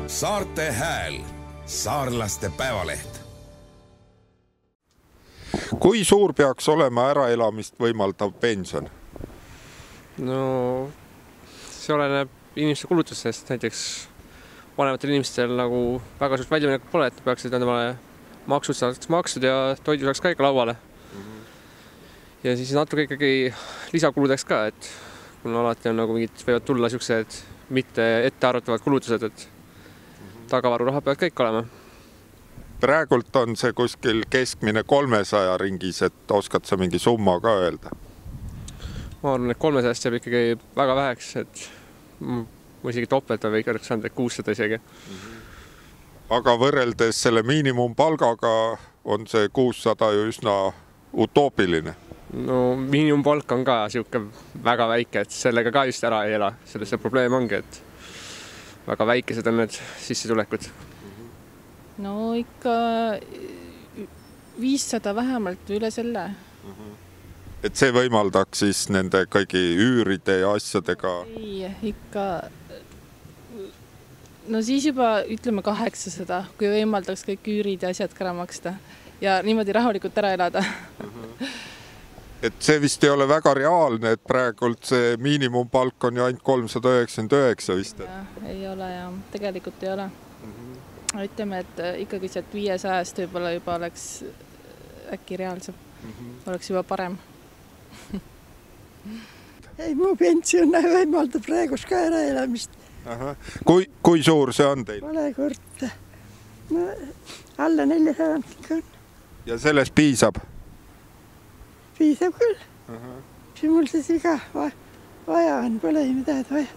Saarte Hääl, saarlaste päevaleht. Kui suur peaks olema äraelamist võimaldav pension? No see oleneb inimeste kulutustest, näiteks vanematel inimestel nagu väga suurt väljaminekut pole, et peaksid endale maksud saaks makstud ja toidu saaks ka ikka lauale. Ja siis natuke ikkagi lisakuludeks ka, et kuna alati on nagu mingid võivad tulla siuksed mitte ettearvatavad kulutused, et tagavaruraha peavad kõik olema. Praegult on see kuskil keskmine 300 ringis, et oskad sa mingi summa ka öelda? Ma arvan, et 300 jääb ikkagi väga väheks, et ma isegi topelt või kõik oleks saanud 600 isegi. Aga võrreldes selle miinimumpalgaga on see 600 ju üsna utoopiline. No miinimumpalk on ka siuke väga väike, et sellega ka just ära ei ela. Selles see probleem ongi, et väga väikesed on need sissetulekud. No ikka 500 vähemalt üle selle. Et see võimaldaks siis nende kõigi üüride ja asjadega? Ei, ikka... No siis juba ütleme 800, kui võimaldaks kõik üürid ja asjad ära maksta ja niimoodi rahulikult ära elada. Et see vist ei ole väga reaalne, et praegult see miinimumpalk on ju ainult 399 vist. Ja, ei ole ja tegelikult ei ole. Ütleme, et ikkagi sealt 500-st võib-olla juba oleks äkki reaalsem. Oleks juba parem. Ei, mu pension võimaldab praegus ka äraelamist. Kui suur see on teil? Pole kord. No, alla 400 on. Ja sellest piisab? Piisab küll. See mul siis iga vaja on, pole midagi vaja.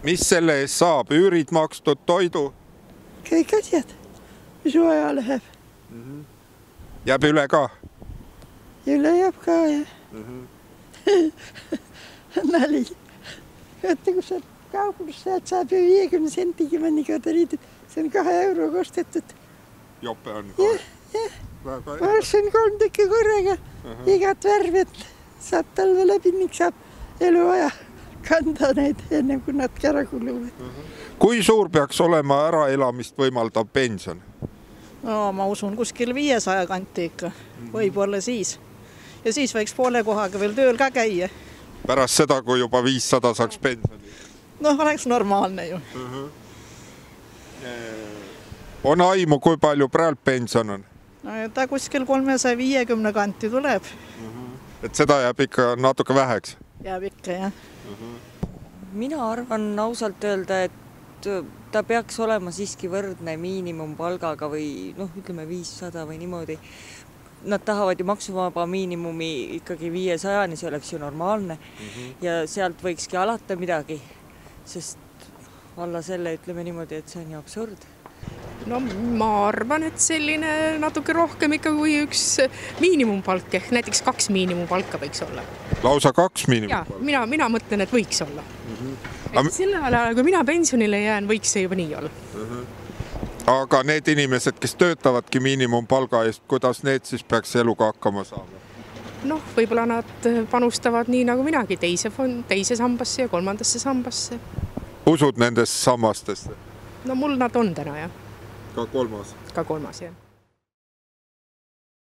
Mis selle eest saab? Üürid makstud, toidu? Kõik asjad, mis vaja läheb. Jääb üle ka? Üle jääb ka, jah. Nali. Võtta, kui sa kauplusse saab ju 50 sentiga mõnikord riidud. See on 2 euro kostetud. Jope on. Jah. Ma ostsin 3 tükki korraga. Igat värvi, et saab talve läbi ning saab elu aja kanda neid enne, kui nad ära kuluvad. Kui suur peaks olema äraelamist võimaldav pension? No ma usun kuskil 500 kanti ikka, võib-olla siis. Ja siis võiks poole kohaga veel tööl ka käia. Pärast seda, kui juba 500 saaks pensioni? No oleks normaalne ju. On aimu, kui palju praegu pension on? No, ta kuskil 350 kanti tuleb. Et seda jääb ikka natuke väheks? Jääb ikka, jah. Mina arvan ausalt öelda, et ta peaks olema siiski võrdne miinimumpalgaga või ütleme 500 või niimoodi. Nad tahavad ju maksuvaba miinimumi ikkagi 500-ni, see oleks ju normaalne. Ja sealt võikski alata midagi, sest alla selle ütleme niimoodi, et see on ju absurd. No ma arvan, et selline natuke rohkem ikka kui üks miinimumpalk ehk näiteks 2 miinimumpalka võiks olla. Lausa 2 miinimumpalka? Ja, mina mõtlen, et võiks olla. Et selle ajal, kui mina pensionile jään, võiks see juba nii olla. Aga need inimesed, kes töötavadki miinimumpalga eest, kuidas need siis peaks eluga hakkama saama? Noh, võib-olla nad panustavad nii nagu minagi teise sambasse ja 3. sambasse. Usud nendest sammastesse? No mul nad on täna, jah. Ka 3. Ka 3, jah.